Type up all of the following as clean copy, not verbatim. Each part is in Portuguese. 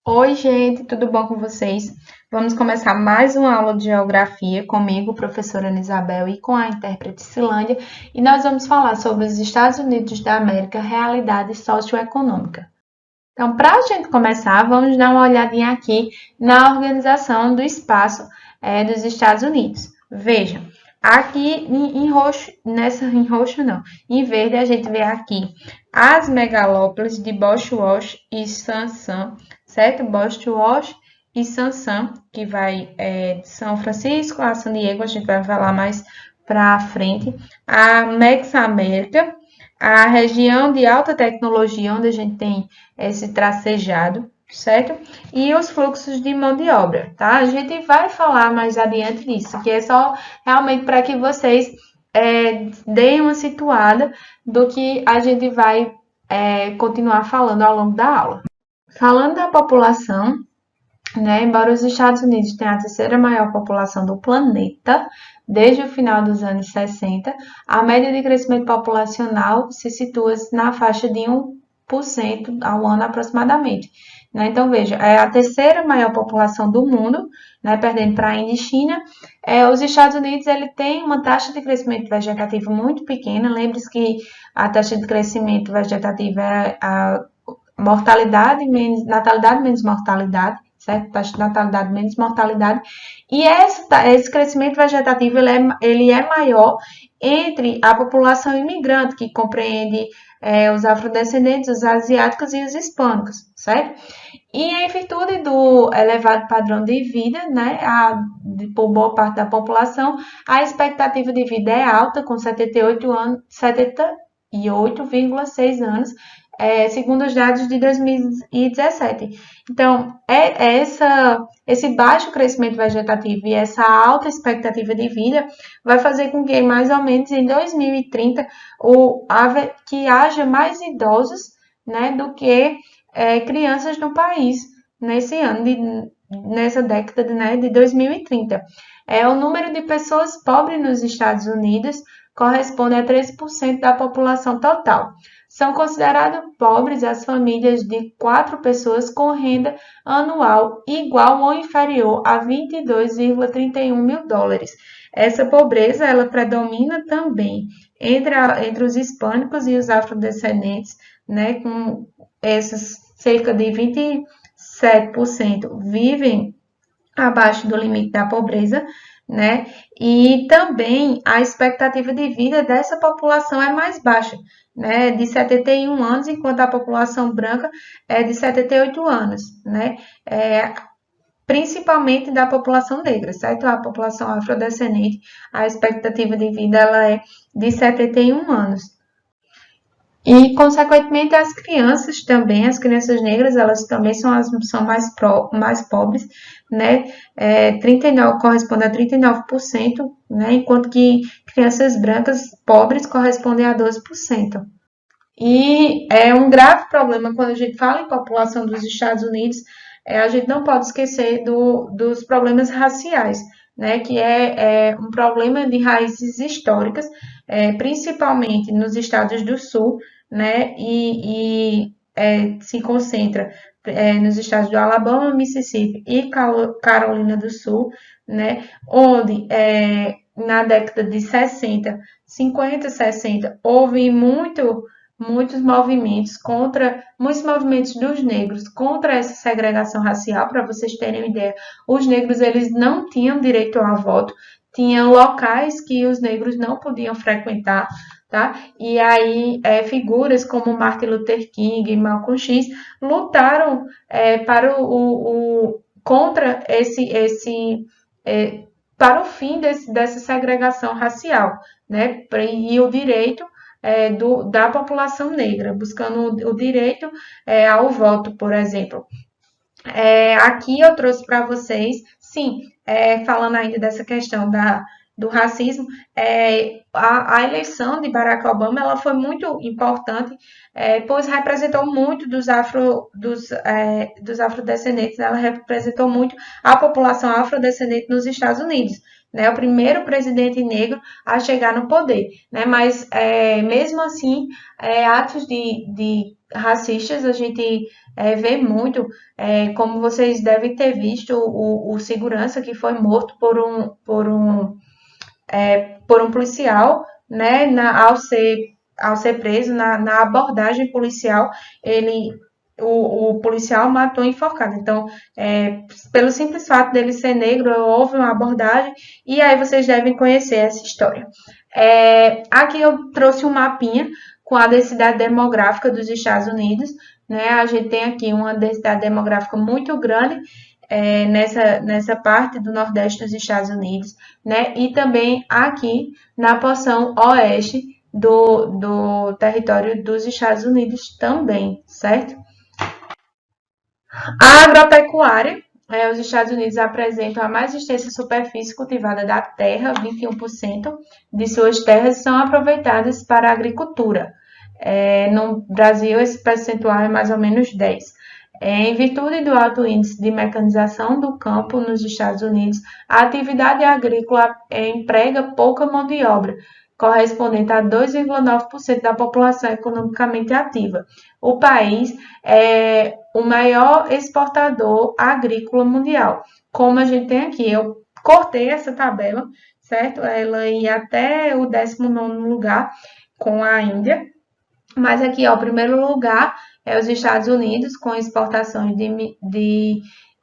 Oi, gente, tudo bom com vocês? Vamos começar mais uma aula de geografia comigo, professora Ana Isabel, e com a intérprete Silândia, e nós vamos falar sobre os Estados Unidos da América, realidade socioeconômica. Então, para a gente começar, vamos dar uma olhadinha aqui na organização do espaço dos Estados Unidos. Veja, aqui em roxo, em roxo não, em verde a gente vê aqui as megalópolis de Bosch Wash e Sansan, certo? Bosch Wash e Sansan, que vai de São Francisco a San Diego, a gente vai falar mais para frente. A Mexamérica, a região de alta tecnologia, onde a gente tem esse tracejado, certo? E os fluxos de mão de obra, tá? A gente vai falar mais adiante disso, que é só realmente para que vocês deem uma situada do que a gente vai continuar falando ao longo da aula. Falando da população, né, embora os Estados Unidos tenham a terceira maior população do planeta, desde o final dos anos 60, a média de crescimento populacional se situa na faixa de 1% ao ano aproximadamente. Né? Então, veja, é a terceira maior população do mundo, né, perdendo para a Índia e China. Os Estados Unidos ele tem uma taxa de crescimento vegetativo muito pequena. Lembre-se que a taxa de crescimento vegetativo é a mortalidade menos natalidade menos mortalidade, certo? Taxa de natalidade menos mortalidade. E esse crescimento vegetativo ele é maior entre a população imigrante, que compreende os afrodescendentes, os asiáticos e os hispânicos, certo? E em virtude do elevado padrão de vida, né, por boa parte da população, a expectativa de vida é alta, com 78 anos, 78,6 anos, segundo os dados de 2017. Então, esse baixo crescimento vegetativo e essa alta expectativa de vida vai fazer com que, mais ou menos em 2030, que haja mais idosos, né, do que crianças no país nesse ano, nessa década, né, de 2030. O número de pessoas pobres nos Estados Unidos corresponde a 13% da população total. São consideradas pobres as famílias de 4 pessoas com renda anual igual ou inferior a 22,31 mil dólares. Essa pobreza ela predomina também entre os hispânicos e os afrodescendentes, né, com esses cerca de 27% vivem abaixo do limite da pobreza, né? E também a expectativa de vida dessa população é mais baixa, né? De 71 anos, enquanto a população branca é de 78 anos, né? Principalmente da população negra, certo? A população afrodescendente, a expectativa de vida ela é de 71 anos. E, consequentemente, as crianças também, as crianças negras, elas também são mais pobres, né? 39, corresponde a 39%, né? Enquanto que crianças brancas pobres correspondem a 12%. E é um grave problema quando a gente fala em população dos Estados Unidos, a gente não pode esquecer dos problemas raciais, né, que é um problema de raízes históricas, principalmente nos estados do Sul, né, se concentra nos estados do Alabama, Mississippi e Carolina do Sul, né, onde na década de 60, 50, 60, houve muitos movimentos dos negros contra essa segregação racial. Para vocês terem uma ideia, os negros eles não tinham direito ao voto, tinham locais que os negros não podiam frequentar, tá? E aí figuras como Martin Luther King e Malcolm X lutaram contra para o fim dessa segregação racial, né? E o direito da população negra, buscando o direito ao voto, por exemplo. Aqui eu trouxe para vocês, sim, falando ainda dessa questão do racismo, a eleição de Barack Obama ela foi muito importante, pois representou muito dos afrodescendentes, ela representou muito a população afrodescendente nos Estados Unidos. Né, o primeiro presidente negro a chegar no poder, né, mas mesmo assim, atos de racistas a gente vê muito, como vocês devem ter visto, o segurança que foi morto por um policial, né, ao ser preso, na abordagem policial, o policial matou enforcado. Então, pelo simples fato dele ser negro, houve uma abordagem, e aí vocês devem conhecer essa história. Aqui eu trouxe um mapinha com a densidade demográfica dos Estados Unidos, né? A gente tem aqui uma densidade demográfica muito grande, nessa parte do Nordeste dos Estados Unidos, né? E também aqui na porção oeste do território dos Estados Unidos também, certo? A agropecuária, os Estados Unidos apresentam a mais extensa superfície cultivada da terra, 21% de suas terras são aproveitadas para a agricultura. No Brasil, esse percentual é mais ou menos 10%. Em virtude do alto índice de mecanização do campo nos Estados Unidos, a atividade agrícola emprega pouca mão de obra, correspondente a 2,9% da população economicamente ativa. O país é o maior exportador agrícola mundial. Como a gente tem aqui, eu cortei essa tabela, certo? Ela ia até o 19º lugar com a Índia, mas aqui, ó, o primeiro lugar é os Estados Unidos, com exportações de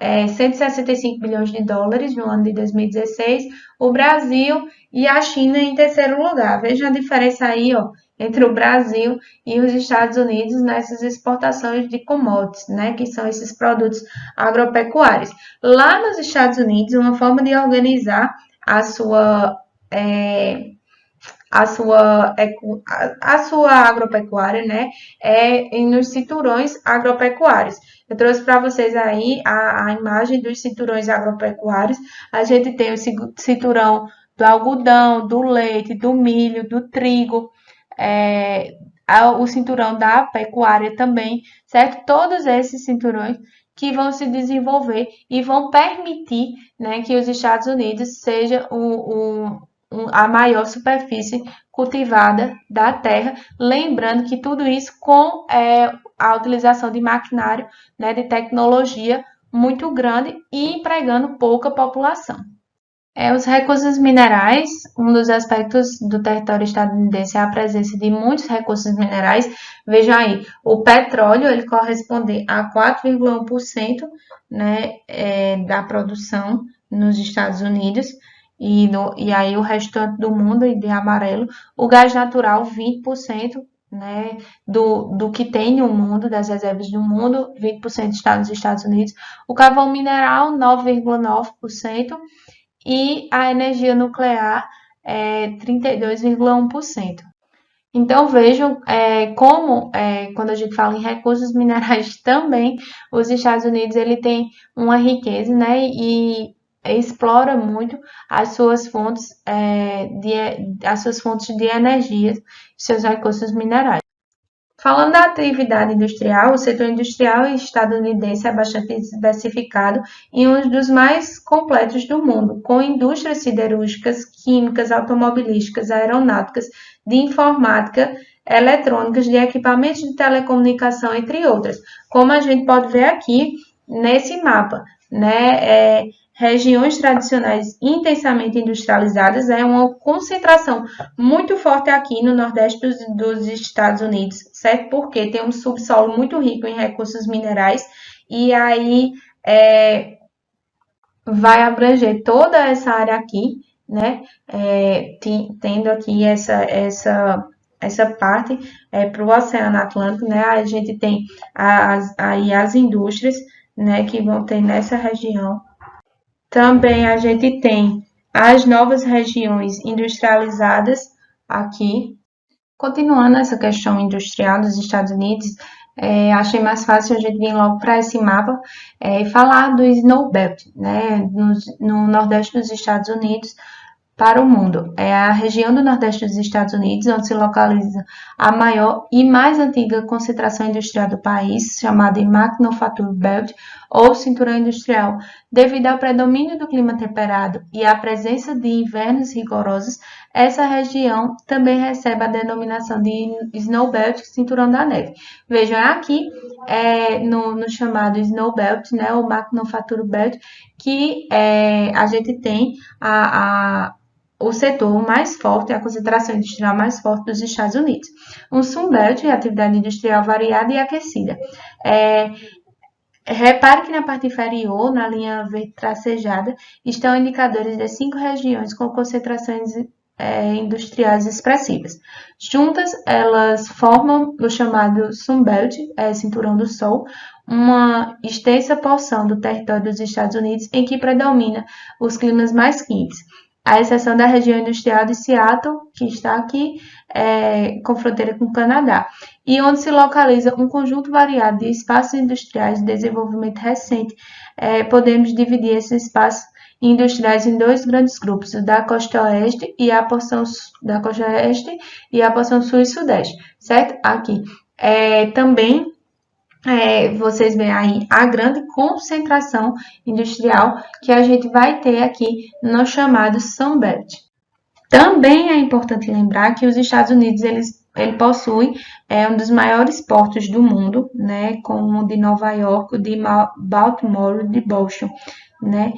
165 bilhões de dólares no ano de 2016, o Brasil e a China em terceiro lugar. Veja a diferença aí, ó, entre o Brasil e os Estados Unidos nessas exportações de commodities, né, que são esses produtos agropecuários. Lá nos Estados Unidos, uma forma de organizar a sua agropecuária, né, nos cinturões agropecuários. Eu trouxe para vocês aí a imagem dos cinturões agropecuários. A gente tem o cinturão do algodão, do leite, do milho, do trigo, o cinturão da pecuária também, certo? Todos esses cinturões que vão se desenvolver e vão permitir, né, que os Estados Unidos seja a maior superfície cultivada da terra, lembrando que tudo isso com a utilização de maquinário, né, de tecnologia muito grande e empregando pouca população. Os recursos minerais, um dos aspectos do território estadunidense é a presença de muitos recursos minerais. Veja aí, o petróleo ele corresponde a 4,1%, né, da produção nos Estados Unidos, e aí o restante do mundo de amarelo. O gás natural, 20%, né, do que tem no mundo, das reservas do mundo, 20% está nos Estados Unidos. O carvão mineral, 9,9%. E a energia nuclear é 32,1%. Então, vejam como, quando a gente fala em recursos minerais também, os Estados Unidos ele tem uma riqueza, né, e explora muito as suas fontes de energia, seus recursos minerais. Falando da atividade industrial, o setor industrial estadunidense é bastante diversificado e um dos mais completos do mundo, com indústrias siderúrgicas, químicas, automobilísticas, aeronáuticas, de informática, eletrônicas, de equipamentos de telecomunicação, entre outras. Como a gente pode ver aqui nesse mapa, né? Regiões tradicionais intensamente industrializadas, uma concentração muito forte aqui no Nordeste dos Estados Unidos, certo? Porque tem um subsolo muito rico em recursos minerais e aí vai abranger toda essa área aqui, né? Tendo aqui essa parte para o Oceano Atlântico, né? A gente tem as indústrias, né, que vão ter nessa região. Também a gente tem as novas regiões industrializadas aqui. Continuando essa questão industrial dos Estados Unidos, achei mais fácil a gente vir logo para esse mapa e falar do Snow Belt, né, no Nordeste dos Estados Unidos, para o mundo. É a região do Nordeste dos Estados Unidos, onde se localiza a maior e mais antiga concentração industrial do país, chamada Manufacturing Belt, ou Cinturão Industrial. Devido ao predomínio do clima temperado e à presença de invernos rigorosos, essa região também recebe a denominação de Snow Belt, Cinturão da Neve. Vejam aqui, no chamado Snow Belt, né, o Manufacturing Belt, que a gente tem o setor mais forte, a concentração industrial mais forte dos Estados Unidos. Um Sunbelt é atividade industrial variada e aquecida. Repare que na parte inferior, na linha verde tracejada, estão indicadores de 5 regiões com concentrações industriais expressivas. Juntas, elas formam o chamado Sunbelt, Cinturão do Sol, uma extensa porção do território dos Estados Unidos em que predomina os climas mais quentes, à exceção da região industrial de Seattle, que está aqui, com fronteira com o Canadá, e onde se localiza um conjunto variado de espaços industriais de desenvolvimento recente. Podemos dividir esses espaços industriais em dois grandes grupos, o da costa oeste e a porção da costa oeste e a porção sul e sudeste, certo? Aqui. Também vocês veem aí a grande concentração industrial que a gente vai ter aqui no chamado Sunbelt. Também é importante lembrar que os Estados Unidos ele possui um dos maiores portos do mundo, né, como o de Nova York, o de Baltimore, de Boston, né?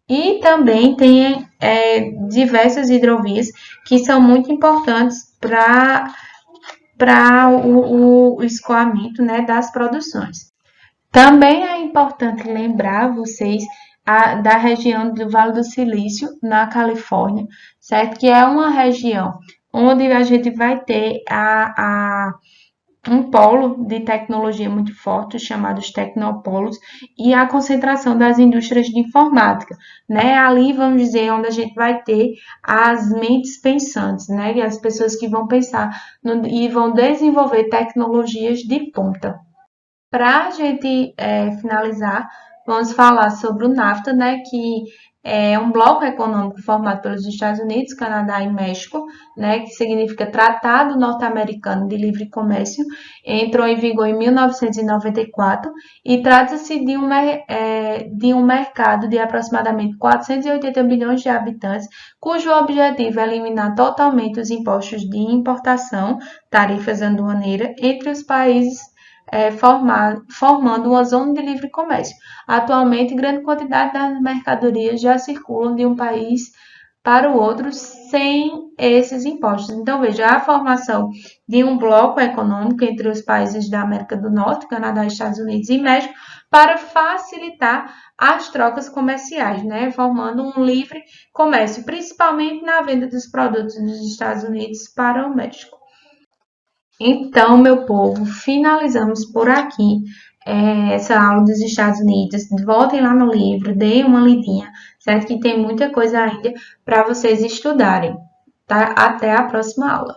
E também tem diversas hidrovias que são muito importantes para o escoamento, né, das produções. Também é importante lembrar vocês da região do Vale do Silício, na Califórnia, certo? Que é uma região onde a gente vai ter um polo de tecnologia muito forte, chamados tecnopolos, e a concentração das indústrias de informática, né? Ali, vamos dizer, onde a gente vai ter as mentes pensantes, né? E as pessoas que vão pensar e vão desenvolver tecnologias de ponta. Para a gente finalizar, vamos falar sobre o NAFTA, né, que é um bloco econômico formado pelos Estados Unidos, Canadá e México, né, que significa Tratado Norte-Americano de Livre Comércio, entrou em vigor em 1994 e trata-se de um mercado de aproximadamente 480 bilhões de habitantes, cujo objetivo é eliminar totalmente os impostos de importação, tarifas aduaneiras, entre os países formando uma zona de livre comércio. Atualmente, grande quantidade das mercadorias já circulam de um país para o outro sem esses impostos. Então, veja, a formação de um bloco econômico entre os países da América do Norte, Canadá, Estados Unidos e México, para facilitar as trocas comerciais, né? Formando um livre comércio, principalmente na venda dos produtos dos Estados Unidos para o México. Então, meu povo, finalizamos por aqui essa aula dos Estados Unidos. Voltem lá no livro, deem uma lidinha, certo? Que tem muita coisa ainda para vocês estudarem, tá? Até a próxima aula.